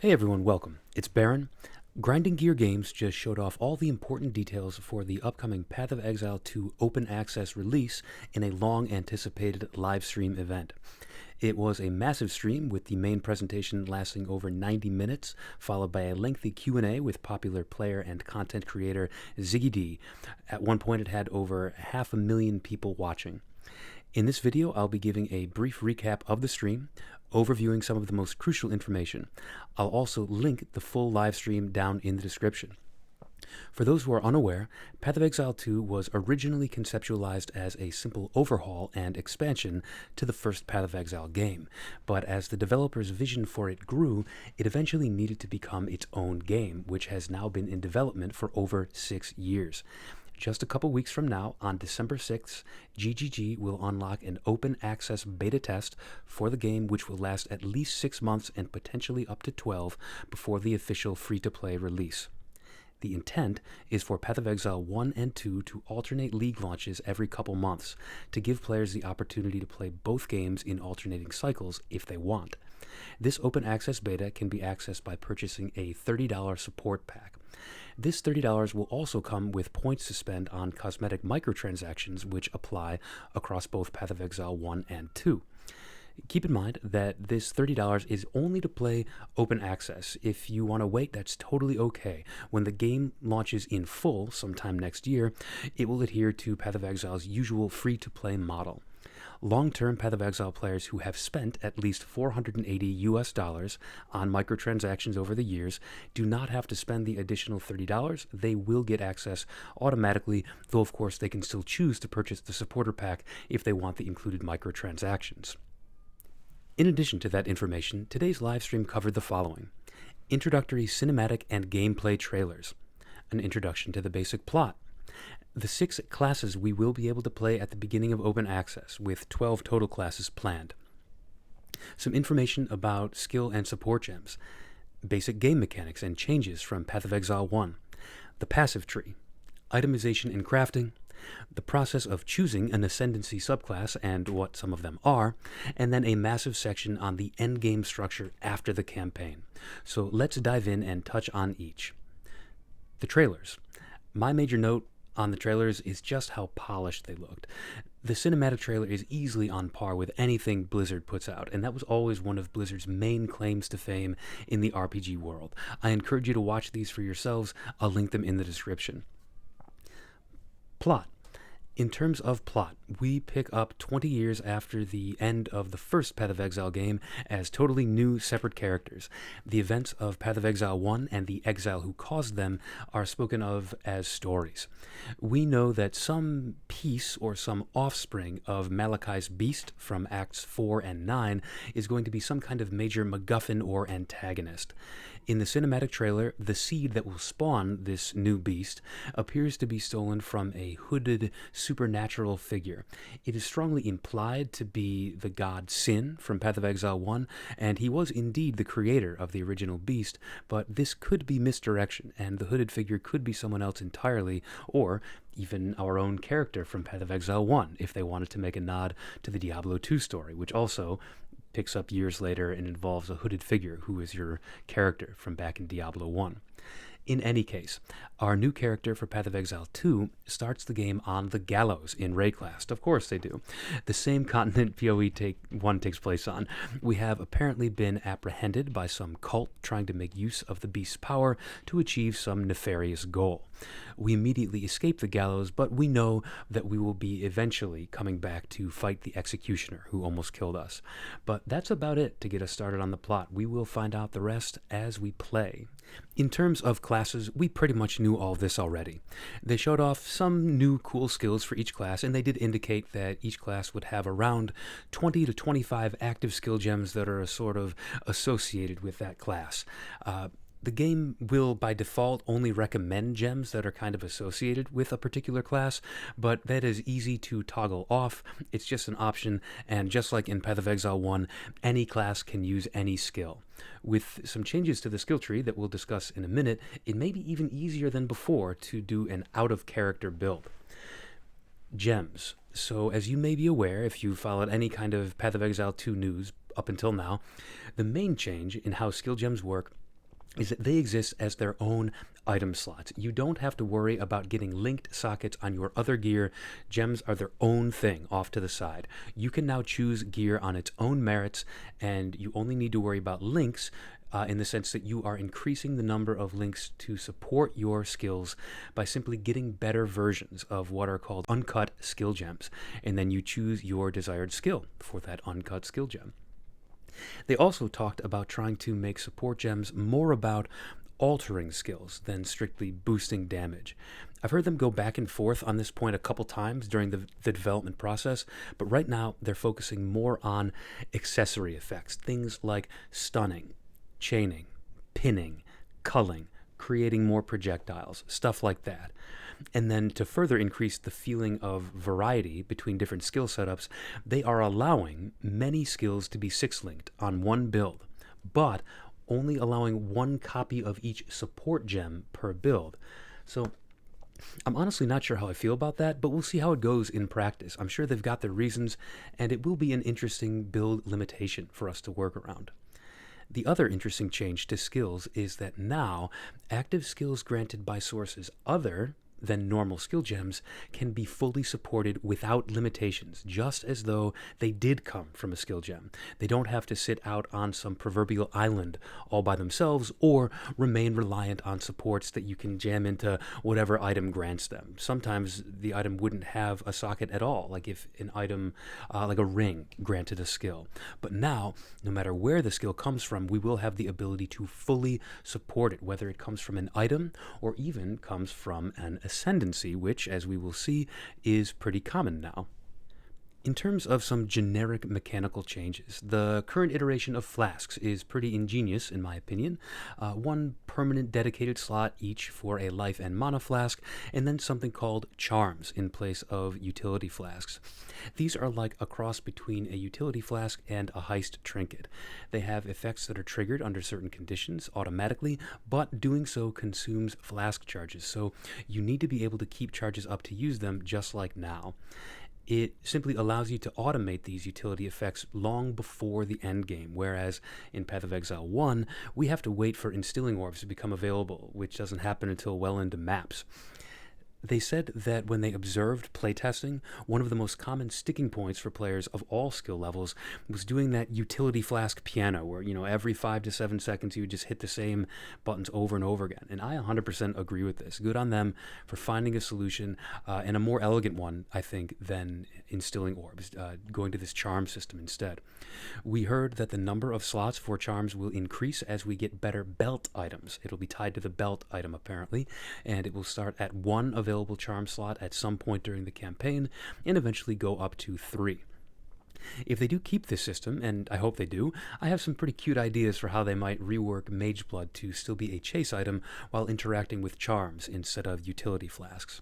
Hey everyone, welcome. It's Baron. Grinding Gear Games just showed off all the important details for the upcoming Path of Exile 2 open access release in a long-anticipated live stream event. It was a massive stream with the main presentation lasting over 90 minutes, followed by a lengthy Q&A with popular player and content creator Ziggy D. At one point it had over 500,000 people watching. In this video, I'll be giving a brief recap of the stream, overviewing some of the most crucial information. I'll also link the full live stream down in the description. For those who are unaware, Path of Exile 2 was originally conceptualized as a simple overhaul and expansion to the first Path of Exile game, but as the developers' vision for it grew, it eventually needed to become its own game, which has now been in development for over 6 years. Just a couple weeks from now, on December 6th, GGG will unlock an open access beta test for the game, which will last at least 6 months and potentially up to 12 before the official free-to-play release. The intent is for Path of Exile 1 and 2 to alternate league launches every couple months, to give players the opportunity to play both games in alternating cycles if they want. This open access beta can be accessed by purchasing a $30 support pack. This $30 will also come with points to spend on cosmetic microtransactions which apply across both Path of Exile 1 and 2. Keep in mind that this $30 is only to play open access. If you want to wait, that's totally okay. When the game launches in full sometime next year, it will adhere to Path of Exile's usual free-to-play model. Long-term Path of Exile players who have spent at least $480 on microtransactions over the years do not have to spend the additional $30. They will get access automatically, though of course they can still choose to purchase the supporter pack if they want the included microtransactions. In addition to that information, today's livestream covered the following: introductory cinematic and gameplay trailers, an introduction to the basic plot, the 6 classes we will be able to play at the beginning of open access, with 12 total classes planned, some information about skill and support gems, basic game mechanics and changes from Path of Exile 1, the passive tree, itemization and crafting, the process of choosing an Ascendancy subclass and what some of them are, and then a massive section on the endgame structure after the campaign. So let's dive in and touch on each. The trailers. My major note on the trailers is just how polished they looked. The cinematic trailer is easily on par with anything Blizzard puts out, and that was always one of Blizzard's main claims to fame in the RPG world. I encourage you to watch these for yourselves. I'll link them in the description. Plot. In terms of plot, we pick up 20 years after the end of the first Path of Exile game as totally new, separate characters. The events of Path of Exile 1 and the exile who caused them are spoken of as stories. We know that some piece or some offspring of Malachi's beast from Acts 4 and 9 is going to be some kind of major MacGuffin or antagonist. In the cinematic trailer, the seed that will spawn this new beast appears to be stolen from a hooded supernatural figure. It is strongly implied to be the god Sin from Path of Exile 1, and he was indeed the creator of the original beast, but this could be misdirection, and the hooded figure could be someone else entirely, or even our own character from Path of Exile 1, if they wanted to make a nod to the Diablo 2 story, which also picks up years later and involves a hooded figure who is your character from back in Diablo 1. In any case, our new character for Path of Exile 2 starts the game on the Gallows in Rayclast. Of course they do. The same continent PoE 1 takes place on. We have apparently been apprehended by some cult trying to make use of the beast's power to achieve some nefarious goal. We immediately escape the Gallows, but we know that we will be eventually coming back to fight the Executioner who almost killed us. But that's about it to get us started on the plot. We will find out the rest as we play. In terms of classes, we pretty much knew all this already. They showed off some new cool skills for each class, and they did indicate that each class would have around 20 to 25 active skill gems that are sort of associated with that class. The game will, by default, only recommend gems that are kind of associated with a particular class, but that is easy to toggle off. It's just an option, and just like in Path of Exile 1, any class can use any skill. With some changes to the skill tree that we'll discuss in a minute, it may be even easier than before to do an out-of-character build. Gems. So, as you may be aware, if you followed any kind of Path of Exile 2 news up until now, the main change in how skill gems work is that they exist as their own item slots. You don't have to worry about getting linked sockets on your other gear. Gems are their own thing off to the side. You can now choose gear on its own merits, and you only need to worry about links in the sense that you are increasing the number of links to support your skills by simply getting better versions of what are called uncut skill gems, and then you choose your desired skill for that uncut skill gem. They also talked about trying to make support gems more about altering skills than strictly boosting damage. I've heard them go back and forth on this point a couple times during the development process, but right now they're focusing more on accessory effects, things like stunning, chaining, pinning, culling, creating more projectiles, stuff like that. And then to further increase the feeling of variety between different skill setups, they are allowing many skills to be 6-linked on one build, but only allowing one copy of each support gem per build. So I'm honestly not sure how I feel about that, but we'll see how it goes in practice. I'm sure they've got their reasons, and it will be an interesting build limitation for us to work around. The other interesting change to skills is that now active skills granted by sources other than normal skill gems can be fully supported without limitations, just as though they did come from a skill gem. They don't have to sit out on some proverbial island all by themselves or remain reliant on supports that you can jam into whatever item grants them. Sometimes the item wouldn't have a socket at all, like if an item like a ring granted a skill. But now, no matter where the skill comes from, we will have the ability to fully support it, whether it comes from an item or even comes from an ascendancy, which, as we will see, is pretty common now. In terms of some generic mechanical changes, the current iteration of flasks is pretty ingenious, in my opinion. One permanent dedicated slot each for a life and mana flask, and then something called charms in place of utility flasks. These are like a cross between a utility flask and a heist trinket. They have effects that are triggered under certain conditions automatically, but doing so consumes flask charges, so you need to be able to keep charges up to use them, just like now. It simply allows you to automate these utility effects long before the end game, whereas in Path of Exile 1, we have to wait for instilling orbs to become available, which doesn't happen until well into maps. They said that when they observed playtesting, one of the most common sticking points for players of all skill levels was doing that utility flask piano, where, every 5 to 7 seconds you would just hit the same buttons over and over again. And I 100% agree with this. Good on them for finding a solution, and a more elegant one, I think, than instilling orbs, going to this charm system instead. We heard that the number of slots for charms will increase as we get better belt items. It'll be tied to the belt item, apparently, and it will start at 1 available charm slot at some point during the campaign and eventually go up to 3. If they do keep this system, and I hope they do, I have some pretty cute ideas for how they might rework Mage Blood to still be a chase item while interacting with charms instead of utility flasks.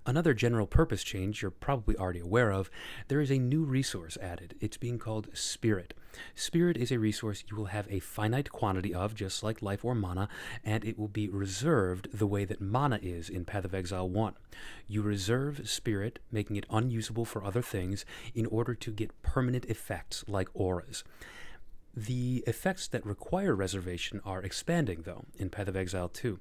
Another general purpose change you're probably already aware of, there is a new resource added. It's being called Spirit. Spirit is a resource you will have a finite quantity of, just like life or mana, and it will be reserved the way that mana is in Path of Exile 1. You reserve Spirit, making it unusable for other things, in order to get permanent effects like auras. The effects that require reservation are expanding, though, in Path of Exile 2.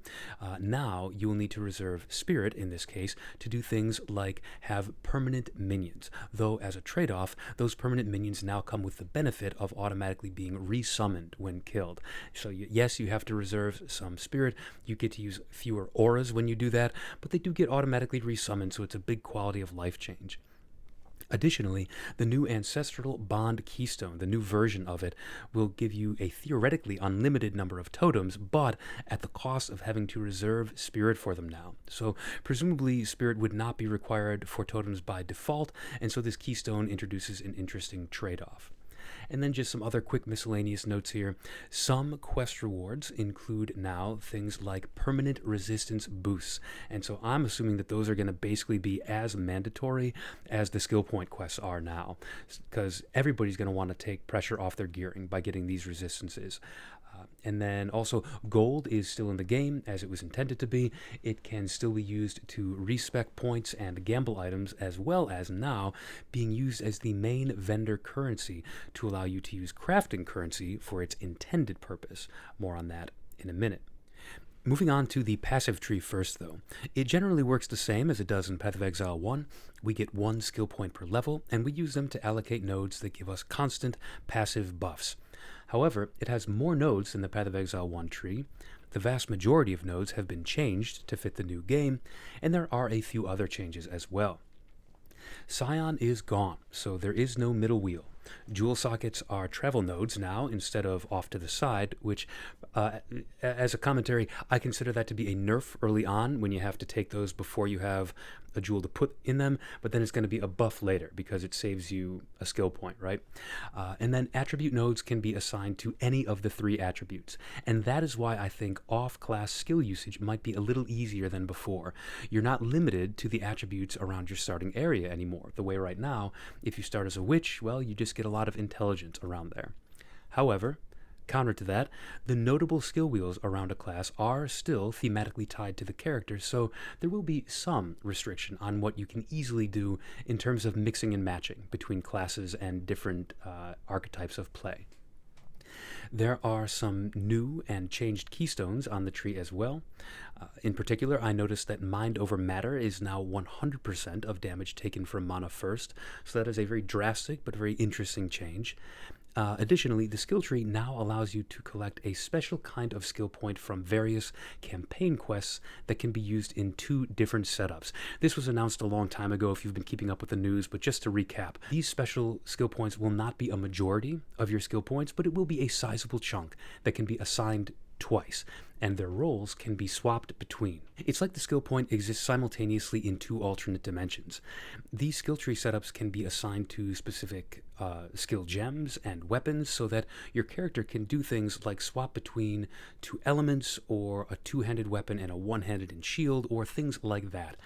Now, you will need to reserve Spirit, in this case, to do things like have permanent minions, though as a trade-off, those permanent minions now come with the benefit of automatically being resummoned when killed. So yes, you have to reserve some Spirit, you get to use fewer auras when you do that, but they do get automatically resummoned, so it's a big quality of life change. Additionally, the new Ancestral Bond Keystone, the new version of it, will give you a theoretically unlimited number of totems, but at the cost of having to reserve Spirit for them now. So presumably Spirit would not be required for totems by default, and so this Keystone introduces an interesting trade-off. And then just some other quick miscellaneous notes here. Some quest rewards include now things like permanent resistance boosts. And so I'm assuming that those are going to basically be as mandatory as the skill point quests are now, because everybody's going to want to take pressure off their gearing by getting these resistances. And then also, gold is still in the game as it was intended to be. It can still be used to respec points and gamble items, as well as now being used as the main vendor currency to allow you to use crafting currency for its intended purpose. More on that in a minute. Moving on to the passive tree first, though. It generally works the same as it does in Path of Exile 1. We get 1 skill point per level, and we use them to allocate nodes that give us constant passive buffs. However, it has more nodes than the Path of Exile 1 tree. The vast majority of nodes have been changed to fit the new game, and there are a few other changes as well. Scion is gone, so there is no middle wheel. Jewel sockets are travel nodes now instead of off to the side, which, as a commentary, I consider that to be a nerf early on when you have to take those before you have a jewel to put in them, but then it's going to be a buff later because it saves you a skill point, right? And then attribute nodes can be assigned to any of the 3 attributes, and that is why I think off-class skill usage might be a little easier than before. You're not limited to the attributes around your starting area anymore. The way right now, if you start as a witch, well, you just get a lot of intelligence around there. However, counter to that, the notable skill wheels around a class are still thematically tied to the character, so there will be some restriction on what you can easily do in terms of mixing and matching between classes and different archetypes of play. There are some new and changed keystones on the tree as well. In particular, I noticed that Mind over Matter is now 100% of damage taken from mana first, so that is a very drastic but very interesting change. Additionally, the skill tree now allows you to collect a special kind of skill point from various campaign quests that can be used in 2 different setups. This was announced a long time ago if you've been keeping up with the news, but just to recap, these special skill points will not be a majority of your skill points, but it will be a sizable chunk that can be assigned twice, and their roles can be swapped between. It's like the skill point exists simultaneously in 2 alternate dimensions. These skill tree setups can be assigned to specific skill gems and weapons so that your character can do things like swap between 2 elements or a 2-handed weapon and a 1-handed and shield or things like that.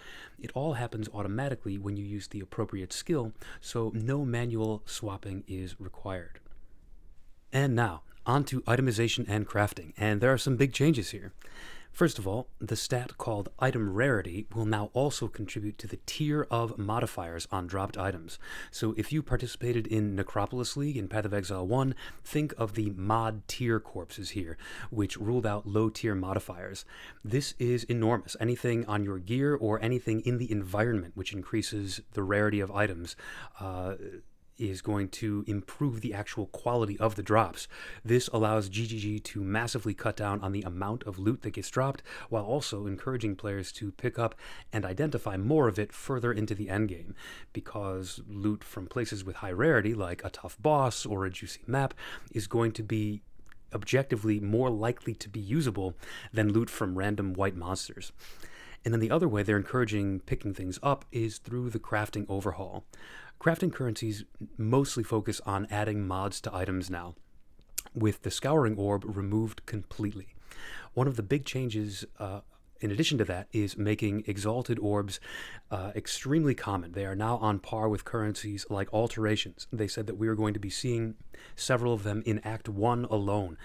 It all happens automatically when you use the appropriate skill, so no manual swapping is required. And now, on to itemization and crafting, and there are some big changes here. First of all, the stat called Item Rarity will now also contribute to the tier of modifiers on dropped items. So if you participated in Necropolis League in Path of Exile 1, think of the mod tier corpses here, which ruled out low tier modifiers. This is enormous. Anything on your gear or anything in the environment which increases the rarity of items is going to improve the actual quality of the drops. This allows GGG to massively cut down on the amount of loot that gets dropped, while also encouraging players to pick up and identify more of it further into the endgame, because loot from places with high rarity, like a tough boss or a juicy map, is going to be objectively more likely to be usable than loot from random white monsters. And then the other way they're encouraging picking things up is through the crafting overhaul. Crafting currencies mostly focus on adding mods to items now, with the Scouring Orb removed completely. One of the big changes, in addition to that, is making Exalted Orbs extremely common. They are now on par with currencies like Alterations. They said that we are going to be seeing several of them in Act 1 alone.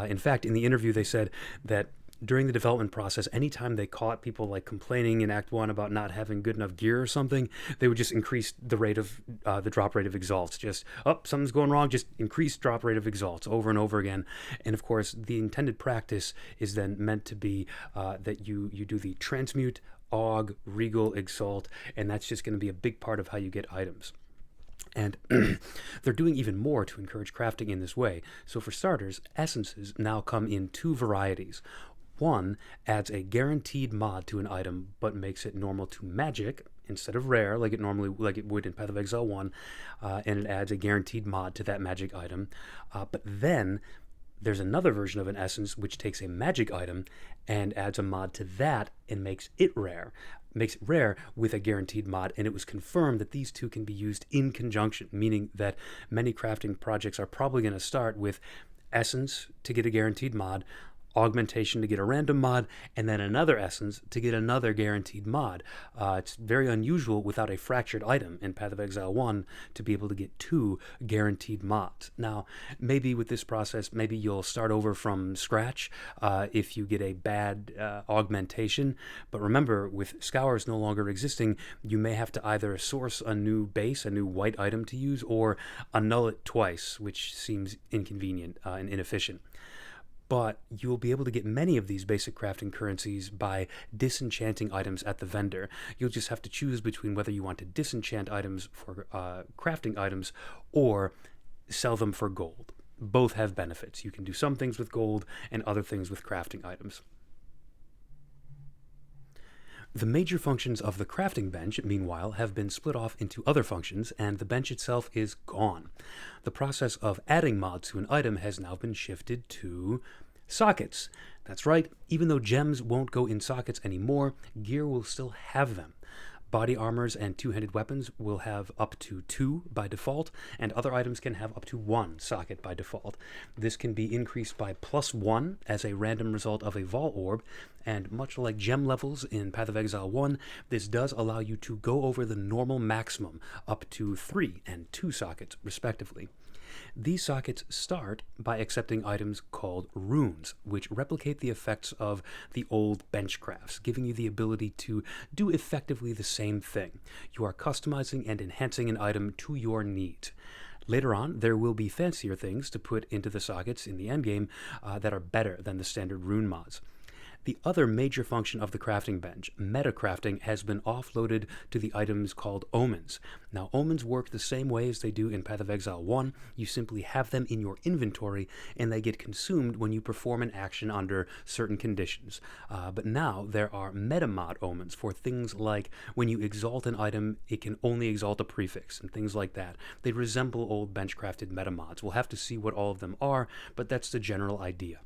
In fact, in the interview they said that during the development process, anytime they caught people like complaining in Act 1 about not having good enough gear or something, they would just increase the rate of the drop rate of Exalts. Just, something's going wrong, just increase drop rate of Exalts over and over again. And of course, the intended practice is then meant to be that you do the Transmute, Aug, Regal, Exalt, and that's just going to be a big part of how you get items. And they're doing even more to encourage crafting in this way. So for starters, essences now come in 2 varieties. One adds a guaranteed mod to an item, but makes it normal to magic instead of rare, like it would in Path of Exile 1, and it adds a guaranteed mod to that magic item. But then there's another version of an essence which takes a magic item and adds a mod to that and makes it rare with a guaranteed mod, and it was confirmed that these 2 can be used in conjunction, meaning that many crafting projects are probably going to start with essence to get a guaranteed mod, augmentation to get a random mod, and then another essence to get another guaranteed mod. It's very unusual without a fractured item in Path of Exile 1 to be able to get 2 guaranteed mods. Now, maybe with this process, maybe you'll start over from scratch if you get a bad augmentation, but remember, with Scours no longer existing, you may have to either source a new base, a new white item to use, or annul it twice, which seems inconvenient and inefficient. but you'll be able to get many of these basic crafting currencies by disenchanting items at the vendor. You'll just have to choose between whether you want to disenchant items for crafting items or sell them for gold. Both have benefits. You can do some things with gold and other things with crafting items. The major functions of the crafting bench, meanwhile, have been split off into other functions, and the bench itself is gone. The process of adding mods to an item has now been shifted to sockets. That's right, even though gems won't go in sockets anymore, gear will still have them. Body armors and two-handed weapons will have up to 2 by default, and other items can have up to 1 socket by default. This can be increased by +1 as a random result of a Vol Orb, and much like gem levels in Path of Exile 1, this does allow you to go over the normal maximum up to 3 and 2 sockets, respectively. These sockets start by accepting items called runes, which replicate the effects of the old bench crafts, giving you the ability to do effectively the same thing. You are customizing and enhancing an item to your needs. Later on, there will be fancier things to put into the sockets in the endgame that are better than the standard rune mods. The other major function of the crafting bench, meta crafting, has been offloaded to the items called omens. Now, omens work the same way as they do in Path of Exile 1. You simply have them in your inventory, and they get consumed when you perform an action under certain conditions. But now, there are meta mod omens for things like when you exalt an item, it can only exalt a prefix, and things like that. They resemble old bench-crafted meta mods. We'll have to see what all of them are, but that's the general idea.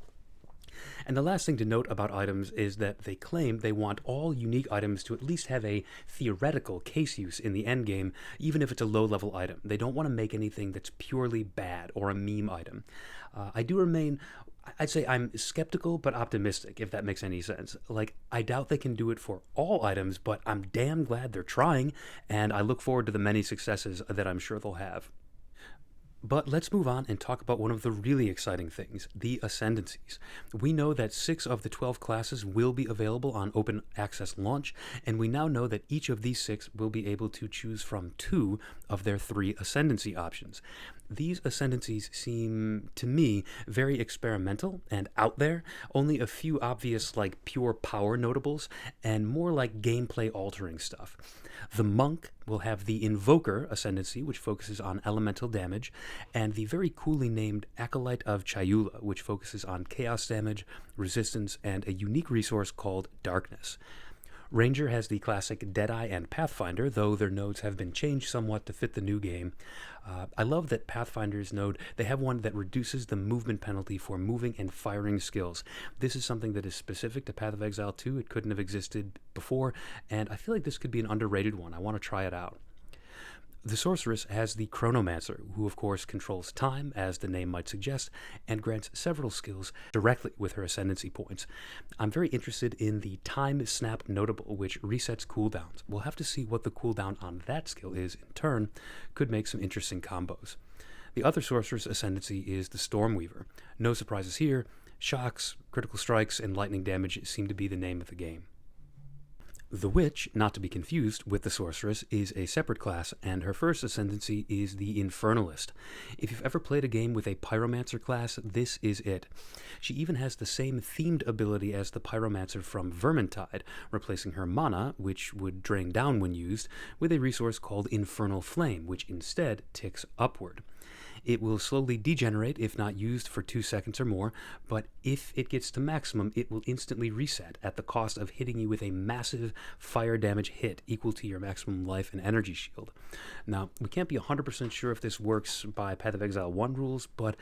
And the last thing to note about items is that they claim they want all unique items to at least have a theoretical case use in the endgame, even if it's a low-level item. They don't want to make anything that's purely bad or a meme item. I'd say I'm skeptical but optimistic, if that makes any sense. Like, I doubt they can do it for all items, but I'm damn glad they're trying, and I look forward to the many successes that I'm sure they'll have. But let's move on and talk about one of the really exciting things, the Ascendencies. We know that 6 of the 12 classes will be available on open access launch, and we now know that each of these 6 will be able to choose from 2 of their 3 Ascendancy options. These Ascendancies seem, to me, very experimental and out there, only a few obvious, like, pure power notables, and more like gameplay-altering stuff. The Monk will have the Invoker Ascendancy, which focuses on elemental damage, and the very coolly named Acolyte of Chayula, which focuses on chaos damage, resistance, and a unique resource called Darkness. Ranger has the classic Deadeye and Pathfinder, though their nodes have been changed somewhat to fit the new game. I love that Pathfinder's node, they have one that reduces the movement penalty for moving and firing skills. This is something that is specific to Path of Exile 2. It couldn't have existed before, and I feel like this could be an underrated one. I want to try it out. The Sorceress has the Chronomancer, who of course controls time, as the name might suggest, and grants several skills directly with her Ascendancy points. I'm very interested in the Time Snap Notable, which resets cooldowns. We'll have to see what the cooldown on that skill is in turn. Could make some interesting combos. The other Sorceress Ascendancy is the Stormweaver. No surprises here. Shocks, critical strikes, and lightning damage seem to be the name of the game. The Witch, not to be confused with the Sorceress, is a separate class, and her first Ascendancy is the Infernalist. If you've ever played a game with a Pyromancer class, this is it. She even has the same themed ability as the Pyromancer from Vermintide, replacing her mana, which would drain down when used, with a resource called Infernal Flame, which instead ticks upward. It will slowly degenerate if not used for 2 seconds or more, but if it gets to maximum, it will instantly reset at the cost of hitting you with a massive fire damage hit equal to your maximum life and energy shield. Now, we can't be 100% sure if this works by Path of Exile 1 rules, but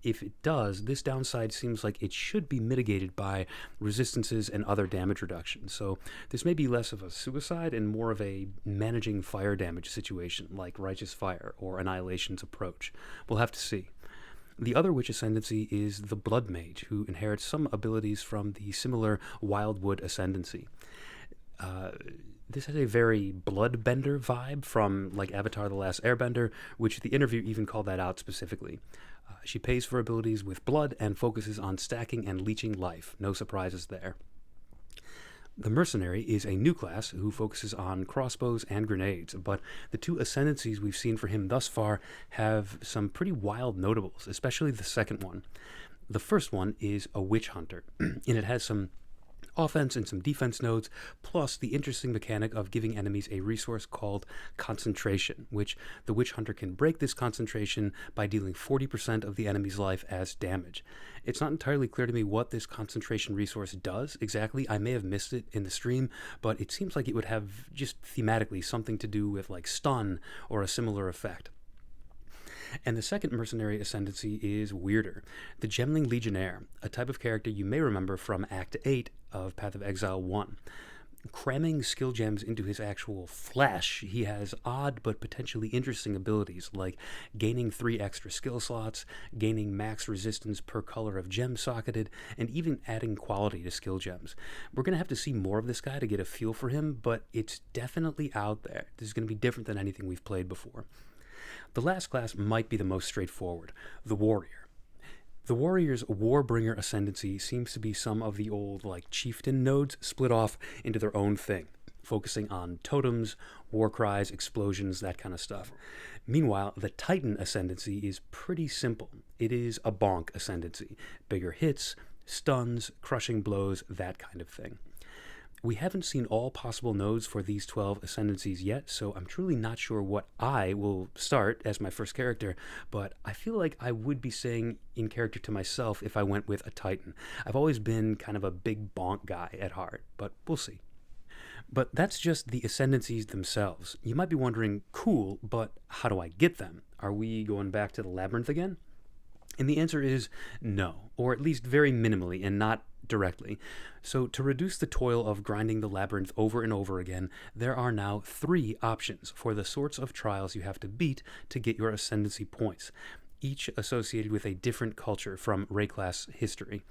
if it does, this downside seems like it should be mitigated by resistances and other damage reduction. So this may be less of a suicide and more of a managing fire damage situation like Righteous Fire or Annihilation's approach. We'll have to see. The other Witch Ascendancy is the Blood Mage, who inherits some abilities from the similar Wildwood Ascendancy. This has a very bloodbender vibe from like Avatar: The Last Airbender, which the interview even called that out specifically. She pays for abilities with blood and focuses on stacking and leeching life. No surprises there. The Mercenary is a new class who focuses on crossbows and grenades, but the 2 Ascendancies we've seen for him thus far have some pretty wild notables, especially the second one. The first one is a Witch Hunter, and it has some offense and some defense nodes, plus the interesting mechanic of giving enemies a resource called concentration, which the Witch Hunter can break this concentration by dealing 40% of the enemy's life as damage. It's not entirely clear to me what this concentration resource does exactly. I may have missed it in the stream, but it seems like it would have just thematically something to do with like stun or a similar effect. And the second mercenary ascendancy is weirder. The Gemling Legionnaire, a type of character you may remember from Act 8 of Path of Exile 1. Cramming skill gems into his actual flesh, he has odd but potentially interesting abilities like gaining 3 extra skill slots, gaining max resistance per color of gem socketed, and even adding quality to skill gems. We're going to have to see more of this guy to get a feel for him, but it's definitely out there. This is going to be different than anything we've played before. The last class might be the most straightforward, the Warrior. The Warrior's Warbringer Ascendancy seems to be some of the old, like, chieftain nodes split off into their own thing, focusing on totems, war cries, explosions, that kind of stuff. Meanwhile, the Titan Ascendancy is pretty simple. It is a bonk ascendancy. Bigger hits, stuns, crushing blows, that kind of thing. We haven't seen all possible nodes for these 12 ascendancies yet, so I'm truly not sure what I will start as my first character, but I feel like I would be saying in character to myself if I went with a Titan. I've always been kind of a big bonk guy at heart, but we'll see. But that's just the ascendancies themselves. You might be wondering, cool, but how do I get them? Are we going back to the labyrinth again? And the answer is no, or at least very minimally and not directly. So to reduce the toil of grinding the labyrinth over and over again, there are now 3 options for the sorts of trials you have to beat to get your ascendancy points, each associated with a different culture from Rayclass history.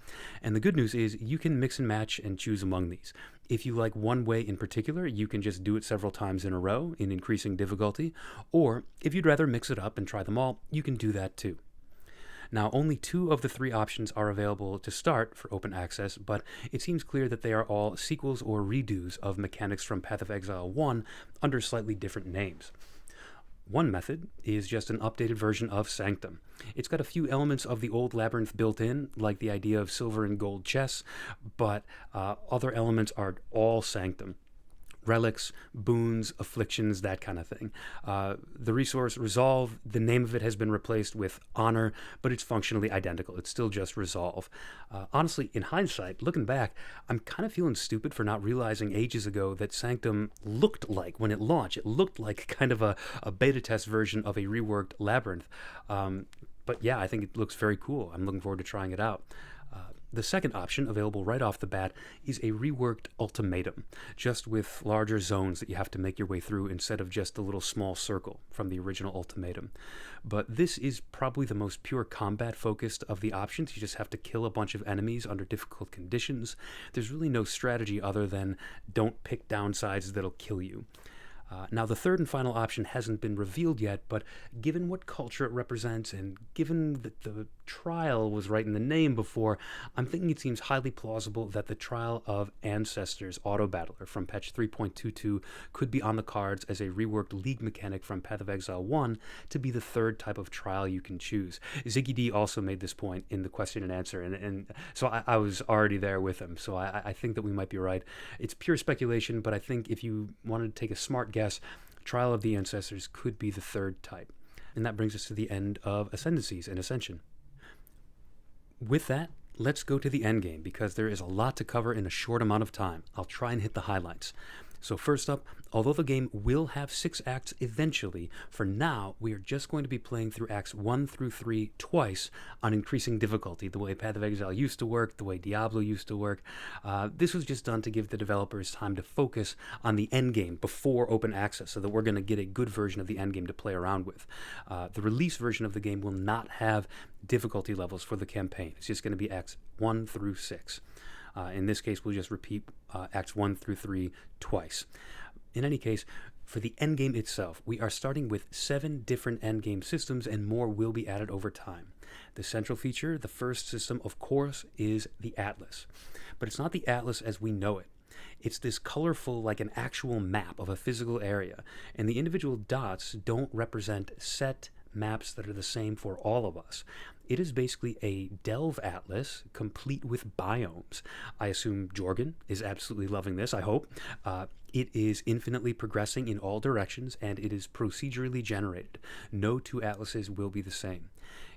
And the good news is you can mix and match and choose among these. If you like one way in particular, you can just do it several times in a row in increasing difficulty, or if you'd rather mix it up and try them all, you can do that too. Now, only 2 of the 3 options are available to start for open access, but it seems clear that they are all sequels or redos of mechanics from Path of Exile 1 under slightly different names. One method is just an updated version of Sanctum. It's got a few elements of the old labyrinth built in, like the idea of silver and gold chests, but other elements are all Sanctum. Relics, boons, afflictions, that kind of thing. The resource Resolve, the name of it has been replaced with Honor, but it's functionally identical. It's still just Resolve. Honestly, in hindsight, looking back, I'm kind of feeling stupid for not realizing ages ago that Sanctum looked like, when it launched, it looked like kind of a beta test version of a reworked Labyrinth. But yeah, I think it looks very cool. I'm looking forward to trying it out. The second option, available right off the bat, is a reworked Ultimatum, just with larger zones that you have to make your way through instead of just the little small circle from the original Ultimatum. But this is probably the most pure combat focused of the options. You just have to kill a bunch of enemies under difficult conditions. There's really no strategy other than don't pick downsides that'll kill you. Now, the third and final option hasn't been revealed yet, but given what culture it represents and given that the trial was right in the name before, I'm thinking it seems highly plausible that the Trial of Ancestors Auto-Battler from patch 3.22 could be on the cards as a reworked League mechanic from Path of Exile 1 to be the third type of trial you can choose. Ziggy D also made this point in the question and answer, and so I was already there with him, so I think that we might be right. It's pure speculation, but I think if you wanted to take a smart guess, Trial of the Ancestors could be the third type. And that brings us to the end of Ascendancies and Ascension. With that, let's go to the endgame, because there is a lot to cover in a short amount of time. I'll try and hit the highlights. So first up, although the game will have 6 acts eventually, for now we are just going to be playing through acts 1 through 3 twice on increasing difficulty, the way Path of Exile used to work, the way Diablo used to work. This was just done to give the developers time to focus on the endgame before open access, so that we're going to get a good version of the endgame to play around with. The release version of the game will not have difficulty levels for the campaign. It's just going to be acts 1 through 6. In this case, we'll just repeat acts 1 through 3 twice. In any case, for the endgame itself, we are starting with 7 different endgame systems, and more will be added over time. The central feature, the first system, of course, is the Atlas. But it's not the Atlas as we know it. It's this colorful, like an actual map of a physical area, and the individual dots don't represent set maps that are the same for all of us. It is basically a delve atlas complete with biomes. I assume Jorgen is absolutely loving this, I hope. It is infinitely progressing in all directions, and it is procedurally generated. No two atlases will be the same.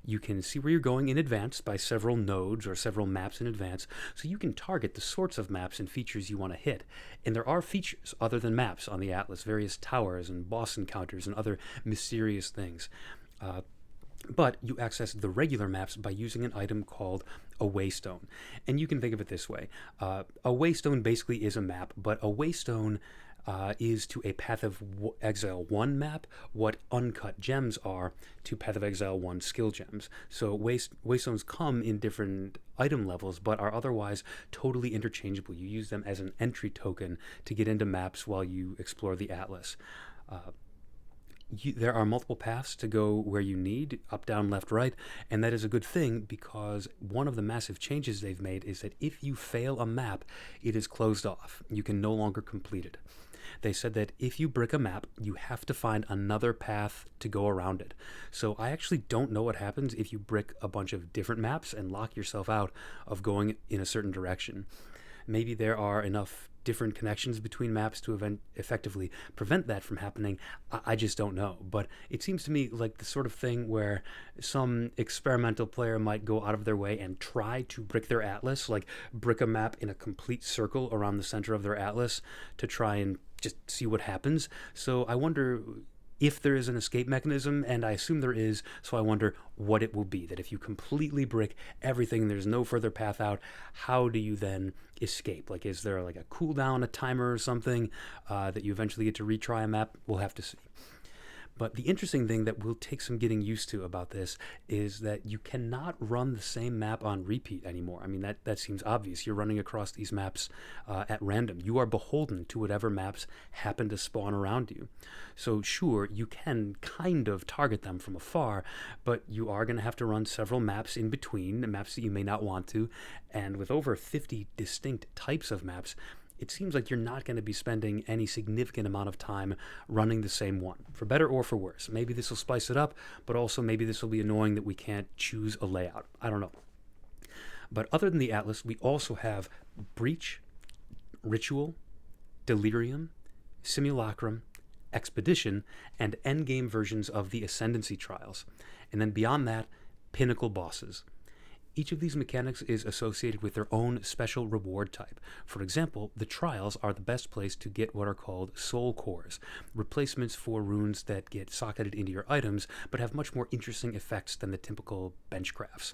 You can see where you're going in advance by several nodes or several maps in advance, so you can target the sorts of maps and features you want to hit. And there are features other than maps on the atlas, various towers and boss encounters and other mysterious things. But you access the regular maps by using an item called a waystone. And you can think of it this way. A waystone basically is a map, but a waystone is to a Path of Exile 1 map what uncut gems are to Path of Exile 1 skill gems. So waystones come in different item levels, but are otherwise totally interchangeable. You use them as an entry token to get into maps while you explore the atlas. There are multiple paths to go where you need, up, down, left, right, and that is a good thing because one of the massive changes they've made is that if you fail a map, it is closed off. You can no longer complete it. They said that if you brick a map, you have to find another path to go around it. So I actually don't know what happens if you brick a bunch of different maps and lock yourself out of going in a certain direction. Maybe there are enough different connections between maps to effectively prevent that from happening. I just don't know. But it seems to me like the sort of thing where some experimental player might go out of their way and try to brick their atlas, like brick a map in a complete circle around the center of their atlas to try and just see what happens. So I wonder if there is an escape mechanism, and I assume there is, so I wonder what it will be. That if you completely brick everything, there's no further path out, how do you then escape? Like, is there like a cooldown, a timer or something that you eventually get to retry a map? We'll have to see. But the interesting thing that will take some getting used to about this is that you cannot run the same map on repeat anymore. I mean, that seems obvious. You're running across these maps at random. You are beholden to whatever maps happen to spawn around you. So sure, you can kind of target them from afar, but you are going to have to run several maps in between, maps that you may not want to. And with over 50 distinct types of maps, it seems like you're not going to be spending any significant amount of time running the same one, for better or for worse. Maybe this will spice it up, but also maybe this will be annoying that we can't choose a layout. I don't know. But other than the Atlas, we also have Breach, Ritual, Delirium, Simulacrum, Expedition, and Endgame versions of the Ascendancy trials. And then beyond that, Pinnacle bosses. Each of these mechanics is associated with their own special reward type. For example, the trials are the best place to get what are called soul cores, replacements for runes that get socketed into your items but have much more interesting effects than the typical bench crafts.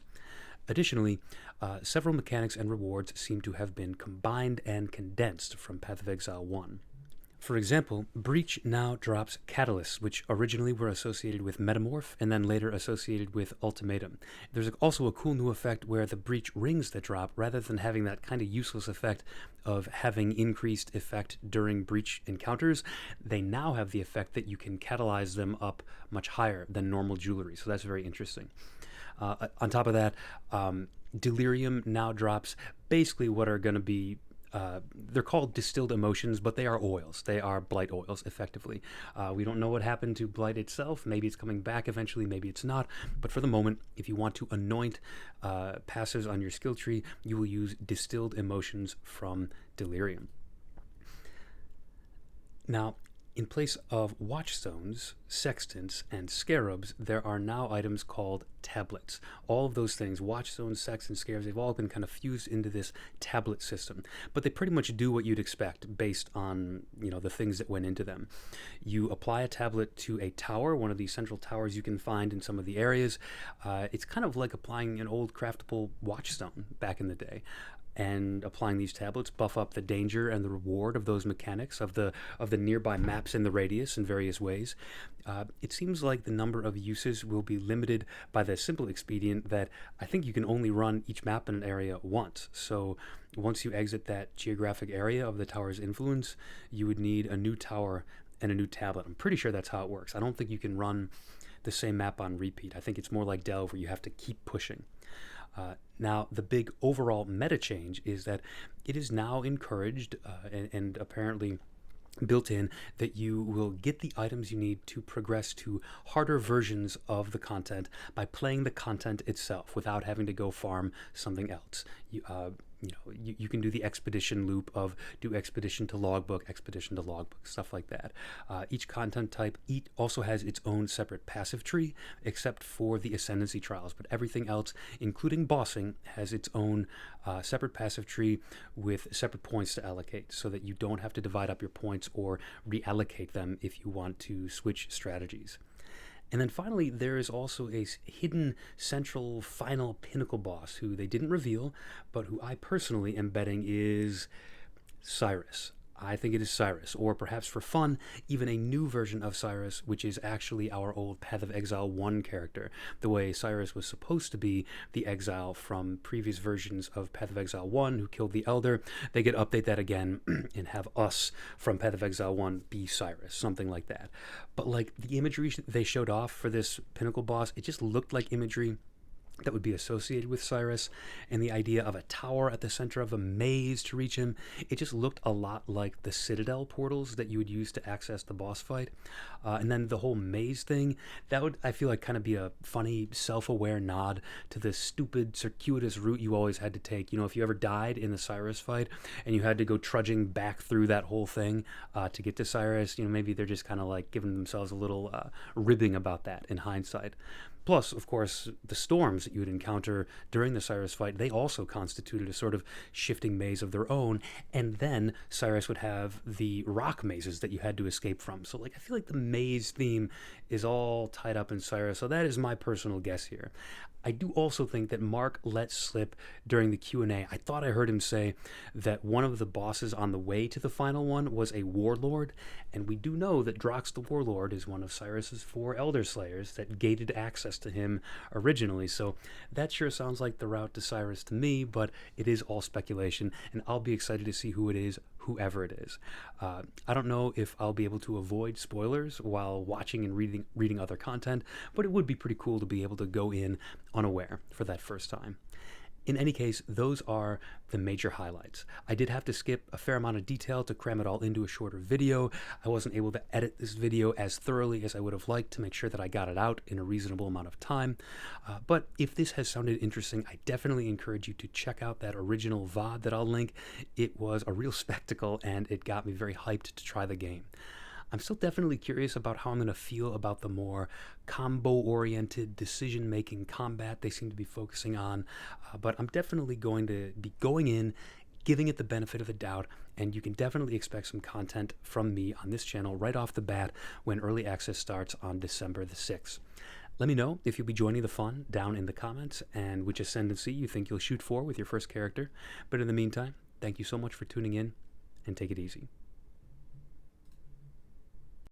Additionally, several mechanics and rewards seem to have been combined and condensed from Path of Exile 1. For example, Breach now drops catalysts, which originally were associated with Metamorph and then later associated with Ultimatum. There's also a cool new effect where the Breach rings that drop, rather than having that kind of useless effect of having increased effect during Breach encounters, they now have the effect that you can catalyze them up much higher than normal jewelry, so that's very interesting. On top of that, Delirium now drops basically what are going to be they're called distilled emotions, but they are oils. They are blight oils, effectively. We don't know what happened to blight itself. Maybe it's coming back eventually, maybe it's not. But for the moment, if you want to anoint passives on your skill tree, you will use distilled emotions from Delirium. Now, in place of watchstones, sextants, and scarabs, there are now items called tablets. All of those things, watchstones, sextants, scarabs, they've all been kind of fused into this tablet system. But they pretty much do what you'd expect based on, the things that went into them. You apply a tablet to a tower, one of these central towers you can find in some of the areas. It's kind of like applying an old craftable watchstone back in the day. And applying these tablets buff up the danger and the reward of those mechanics of the nearby maps in the radius in various ways. It seems like the number of uses will be limited by the simple expedient that I think you can only run each map in an area once. So once you exit that geographic area of the tower's influence, you would need a new tower and a new tablet. I'm pretty sure that's how it works. I don't think you can run the same map on repeat. I think it's more like Delve, where you have to keep pushing. Now, the big overall meta change is that it is now encouraged and apparently built in that you will get the items you need to progress to harder versions of the content by playing the content itself without having to go farm something else. You can do the expedition loop of do expedition to logbook, stuff like that. Each content type also has its own separate passive tree, except for the Ascendancy trials. But everything else, including bossing, has its own separate passive tree with separate points to allocate, so that you don't have to divide up your points or reallocate them if you want to switch strategies. And then finally, there is also a hidden central final pinnacle boss who they didn't reveal, but who I personally am betting is Cyrus. I think it is Cyrus, or perhaps for fun, even a new version of Cyrus, which is actually our old Path of Exile 1 character. The way Cyrus was supposed to be the Exile from previous versions of Path of Exile 1 who killed the Elder, they could update that again and have us from Path of Exile 1 be Cyrus, something like that. But like the imagery they showed off for this pinnacle boss, it just looked like imagery that would be associated with Cyrus, and the idea of a tower at the center of a maze to reach him, it just looked a lot like the Citadel portals that you would use to access the boss fight. And then the whole maze thing, that would, I feel like, kind of be a funny, self-aware nod to the stupid, circuitous route you always had to take. You know, if you ever died in the Cyrus fight and you had to go trudging back through that whole thing to get to Cyrus, you know, maybe they're just kind of like giving themselves a little ribbing about that in hindsight. Plus, of course, the storms that you would encounter during the Cyrus fight, they also constituted a sort of shifting maze of their own. And then Cyrus would have the rock mazes that you had to escape from. So, like, I feel like the maze theme is all tied up in Cyrus. So that is my personal guess here. I do also think that Mark let slip during the Q&A. I thought I heard him say that one of the bosses on the way to the final one was a warlord, and we do know that Drox the Warlord is one of Cyrus's 4 Elder Slayers that gated access to him originally, so that sure sounds like the route to Cyrus to me, but it is all speculation, and I'll be excited to see who it is, whoever it is. I don't know if I'll be able to avoid spoilers while watching and reading other content, but it would be pretty cool to be able to go in unaware for that first time. In any case, those are the major highlights. I did have to skip a fair amount of detail to cram it all into a shorter video. I wasn't able to edit this video as thoroughly as I would have liked to make sure that I got it out in a reasonable amount of time. But if this has sounded interesting, I definitely encourage you to check out that original VOD that I'll link. It was a real spectacle, and it got me very hyped to try the game. I'm still definitely curious about how I'm going to feel about the more combo-oriented, decision-making combat they seem to be focusing on, but I'm definitely going to be going in, giving it the benefit of the doubt, and you can definitely expect some content from me on this channel right off the bat when early access starts on December the 6th. Let me know if you'll be joining the fun down in the comments and which ascendancy you think you'll shoot for with your first character. But in the meantime, thank you so much for tuning in, and take it easy.